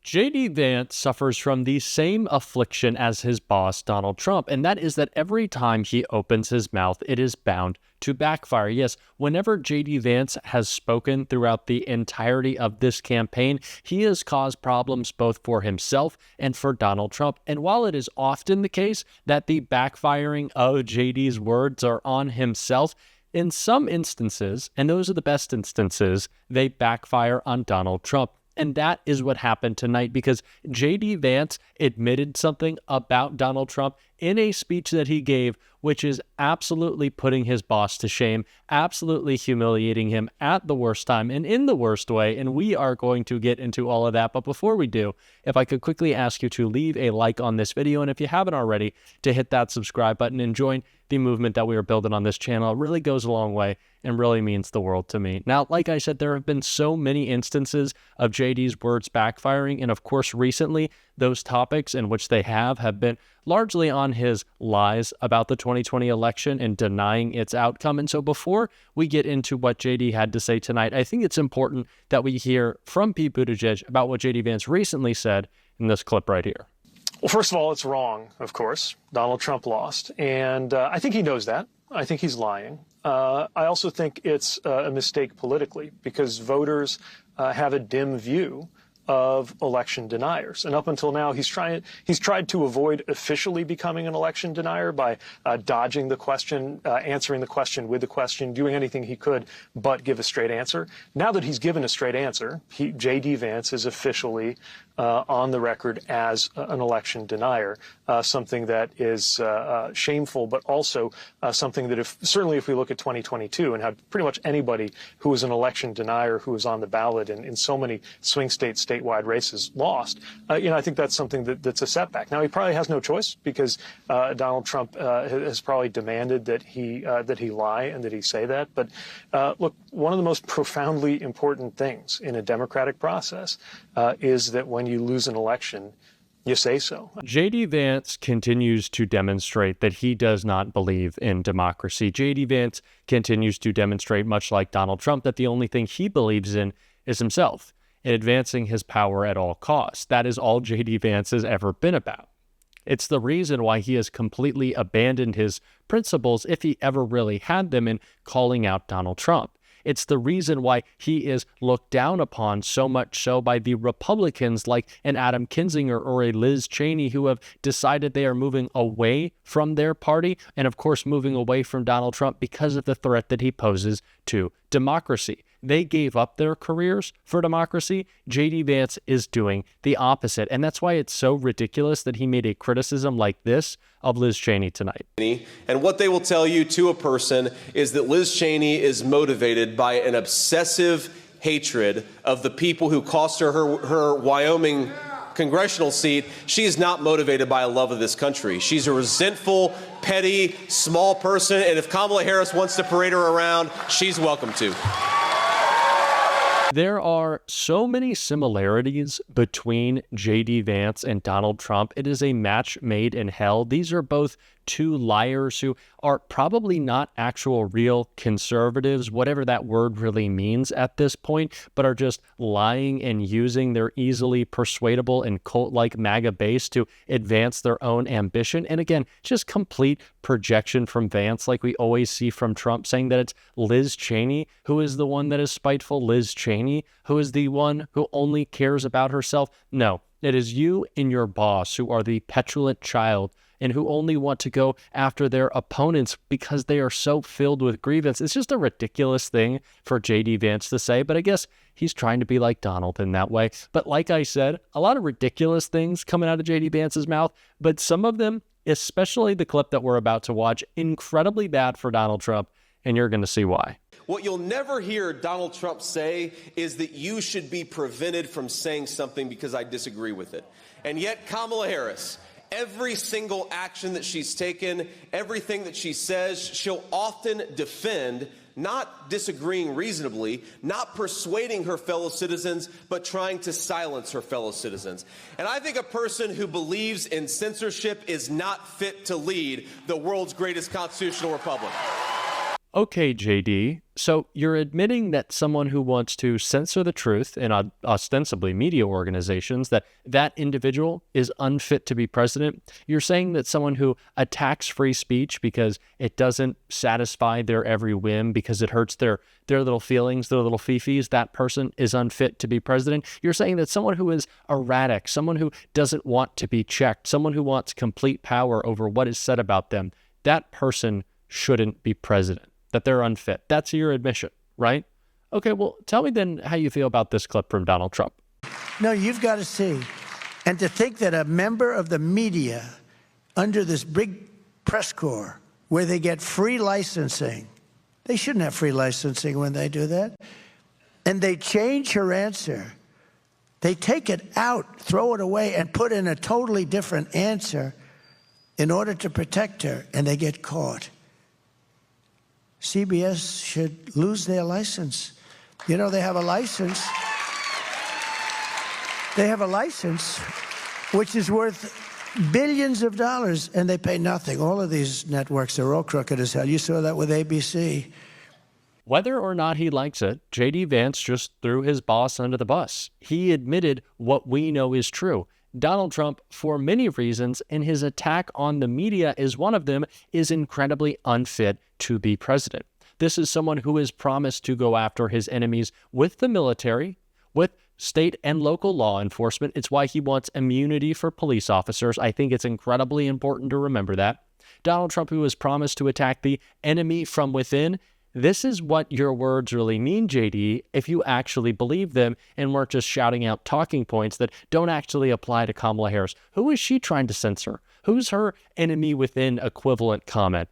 JD Vance suffers from the same affliction as his boss, Donald Trump, and that is that every time he opens his mouth, it is bound to backfire. Yes, whenever JD Vance has spoken throughout the entirety of this campaign, he has caused problems both for himself and for Donald Trump. And while it is often the case that the backfiring of JD's words are on himself, in some instances, and those are the best instances, they backfire on Donald Trump. And that is what happened tonight, because JD Vance admitted something about Donald Trump in a speech that he gave, which is absolutely putting his boss to shame, absolutely humiliating him at the worst time and in the worst way. And we are going to get into all of that. But before we do, if I could quickly ask you to leave a like on this video, and if you haven't already, to hit that subscribe button and join the movement that we are building on this channel. It really goes a long way and really means the world to me. Now, like I said, there have been so many instances of JD's words backfiring, and of course, recently, those topics in which they have been largely on his lies about the 2020 election and denying its outcome. And so before we get into what JD had to say tonight, I think it's important that we hear from Pete Buttigieg about what JD Vance recently said in this clip right here. Well, first of all, it's wrong, of course. Donald Trump lost, and I think he knows that. I think he's lying. I also think it's a mistake politically, because voters have a dim view of election deniers. And up until now, he's tried to avoid officially becoming an election denier by dodging the question, answering the question with the question, doing anything he could but give a straight answer. Now that he's given a straight answer, JD Vance is officially on the record as an election denier, something that is shameful, but also something that certainly if we look at 2022 and had pretty much anybody who was an election denier who was on the ballot in so many swing states, statewide races lost, I think that's something that's a setback. Now, he probably has no choice, because Donald Trump has probably demanded that he lie and that he say that. But look, one of the most profoundly important things in a democratic process is that when you lose an election, you say so. JD Vance continues to demonstrate that he does not believe in democracy. JD Vance continues to demonstrate, much like Donald Trump, that the only thing he believes in is himself and advancing his power at all costs. That is all JD Vance has ever been about. It's the reason why he has completely abandoned his principles, if he ever really had them, in calling out Donald Trump. It's the reason why he is looked down upon, so much so by the Republicans like an Adam Kinzinger or a Liz Cheney, who have decided they are moving away from their party and, of course, moving away from Donald Trump because of the threat that he poses to democracy. They gave up their careers for democracy. JD Vance is doing the opposite. And that's why it's so ridiculous that he made a criticism like this of Liz Cheney tonight. And what they will tell you to a person is that Liz Cheney is motivated by an obsessive hatred of the people who cost her Wyoming congressional seat. She is not motivated by a love of this country. She's a resentful, petty, small person. And if Kamala Harris wants to parade her around, she's welcome to. There are so many similarities between JD Vance and Donald Trump. It is a match made in hell. These are both two liars who are probably not actual real conservatives, whatever that word really means at this point, but are just lying and using their easily persuadable and cult-like MAGA base to advance their own ambition. And again, just complete projection from Vance, like we always see from Trump, saying that it's Liz Cheney who is the one that is spiteful, Liz Cheney who is the one who only cares about herself. No, it is you and your boss who are the petulant child and who only want to go after their opponents because they are so filled with grievance. It's just a ridiculous thing for JD Vance to say, but I guess he's trying to be like Donald in that way. But like I said, a lot of ridiculous things coming out of JD Vance's mouth, but some of them, especially the clip that we're about to watch, incredibly bad for Donald Trump, and you're going to see why. What you'll never hear Donald Trump say is that you should be prevented from saying something because I disagree with it. And yet Kamala Harris, every single action that she's taken, everything that she says, she'll often defend, not disagreeing reasonably, not persuading her fellow citizens, but trying to silence her fellow citizens. And I think a person who believes in censorship is not fit to lead the world's greatest constitutional republic. Okay, JD, so you're admitting that someone who wants to censor the truth in ostensibly media organizations, that individual is unfit to be president. You're saying that someone who attacks free speech because it doesn't satisfy their every whim, because it hurts their little feelings, their little fifis, that person is unfit to be president. You're saying that someone who is erratic, someone who doesn't want to be checked, someone who wants complete power over what is said about them, that person shouldn't be president, that they're unfit. That's your admission, right? Okay, well, tell me then how you feel about this clip from Donald Trump. No, you've got to see. And to think that a member of the media under this big press corps where they get free licensing, they shouldn't have free licensing when they do that. And they change her answer. They take it out, throw it away, and put in a totally different answer in order to protect her, and they get caught. CBS should lose their license. You know, they have a license. They have a license which is worth billions of dollars, and they pay nothing. All of these networks are all crooked as hell. You saw that with ABC. Whether or not he likes it, JD Vance just threw his boss under the bus. He admitted what we know is true. Donald Trump, for many reasons, and his attack on the media is one of them, is incredibly unfit to be president. This is someone who has promised to go after his enemies with the military, with state and local law enforcement. It's why he wants immunity for police officers. I think it's incredibly important to remember that. Donald Trump, who has promised to attack the enemy from within. This is what your words really mean, JD, if you actually believe them and weren't just shouting out talking points that don't actually apply to Kamala Harris. Who is she trying to censor? Who's her enemy within equivalent comment?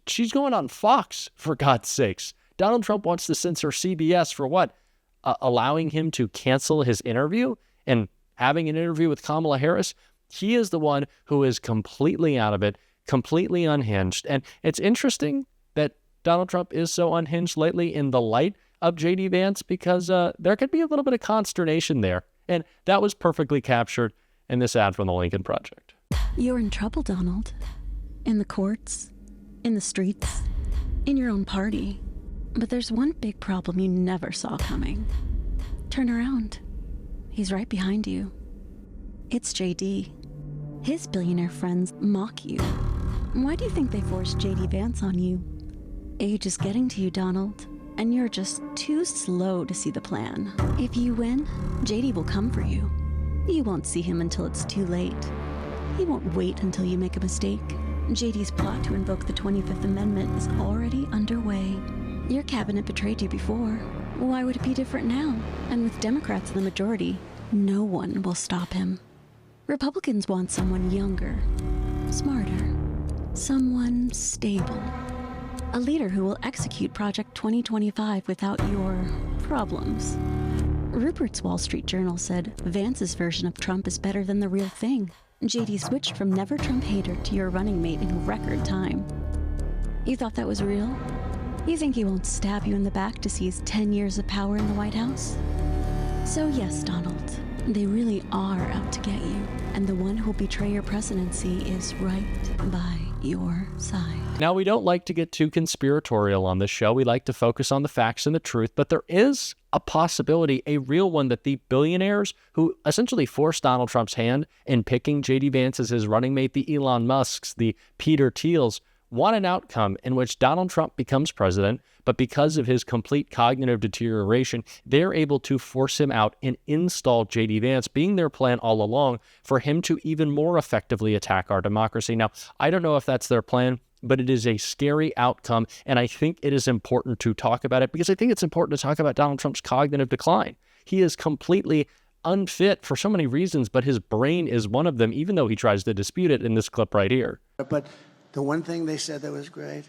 She's going on Fox, for God's sakes. Donald Trump wants to censor CBS for what? Allowing him to cancel his interview and having an interview with Kamala Harris? He is the one who is completely out of it, completely unhinged. And it's interesting that Donald Trump is so unhinged lately in the light of JD Vance because there could be a little bit of consternation there. And that was perfectly captured in this ad from the Lincoln Project. You're in trouble, Donald. In the courts, in the streets, in your own party. But there's one big problem you never saw coming. Turn around. He's right behind you. It's JD. His billionaire friends mock you. Why do you think they forced JD Vance on you? Age is getting to you, Donald, and you're just too slow to see the plan. If you win, JD will come for you. You won't see him until it's too late. He won't wait until you make a mistake. JD's plot to invoke the 25th Amendment is already underway. Your cabinet betrayed you before. Why would it be different now? And with Democrats in the majority, no one will stop him. Republicans want someone younger, smarter, someone stable. A leader who will execute Project 2025 without your problems. Rupert's Wall Street Journal said Vance's version of Trump is better than the real thing. JD switched from never Trump hater to your running mate in record time. You thought that was real? You think he won't stab you in the back to seize 10 years of power in the White House? So yes, Donald, they really are out to get you. And the one who'll betray your presidency is right by your side. Now, we don't like to get too conspiratorial on this show. We like to focus on the facts and the truth, but there is a possibility, a real one, that the billionaires who essentially forced Donald Trump's hand in picking JD Vance as his running mate, the Elon Musks, the Peter Thiels, want an outcome in which Donald Trump becomes president, but because of his complete cognitive deterioration, they're able to force him out and install JD Vance, being their plan all along for him to even more effectively attack our democracy. Now, I don't know if that's their plan, but it is a scary outcome, and I think it is important to talk about it because I think it's important to talk about Donald Trump's cognitive decline. He is completely unfit for so many reasons, but his brain is one of them, even though he tries to dispute it in this clip right here. But the one thing they said that was great,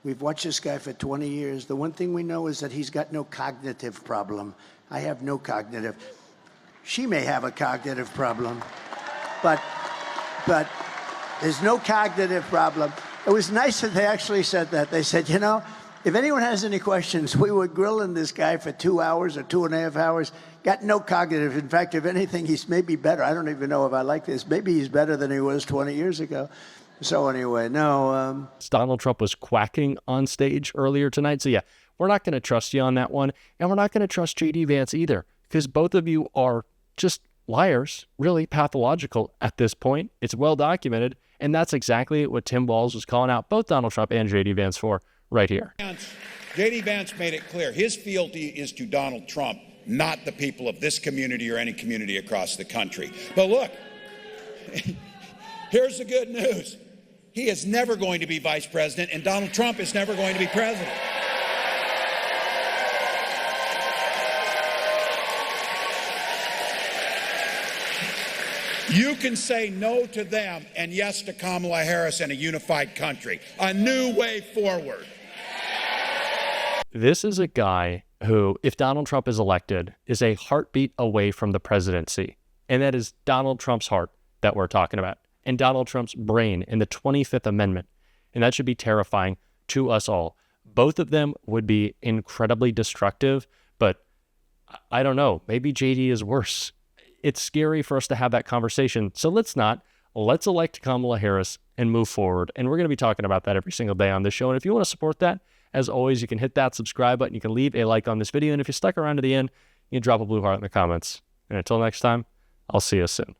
we've watched this guy for 20 years. The one thing we know is that he's got no cognitive problem. I have no cognitive. She may have a cognitive problem, but there's no cognitive problem. It was nice that they actually said that. They said, you know, if anyone has any questions, we were grilling this guy for 2 hours or 2.5 hours. Got no cognitive. In fact, if anything, he's maybe better. I don't even know if I like this. Maybe he's better than he was 20 years ago. So anyway, no, Donald Trump was quacking on stage earlier tonight. So yeah, we're not going to trust you on that one. And we're not going to trust JD Vance either, because both of you are just liars, really pathological at this point. It's well documented. And that's exactly what Tim Walz was calling out both Donald Trump and JD Vance for right here. JD Vance made it clear his fealty is to Donald Trump, not the people of this community or any community across the country. But look, here's the good news. He is never going to be vice president, and Donald Trump is never going to be president. You can say no to them and yes to Kamala Harris and a unified country. A new way forward. This is a guy who, if Donald Trump is elected, is a heartbeat away from the presidency. And that is Donald Trump's heart that we're talking about, and Donald Trump's brain in the 25th Amendment. And that should be terrifying to us all. Both of them would be incredibly destructive, but I don't know, maybe JD is worse. It's scary for us to have that conversation. So let's not. Let's elect Kamala Harris and move forward. And we're going to be talking about that every single day on this show. And if you want to support that, as always, you can hit that subscribe button. You can leave a like on this video. And if you stuck around to the end, you can drop a blue heart in the comments. And until next time, I'll see you soon.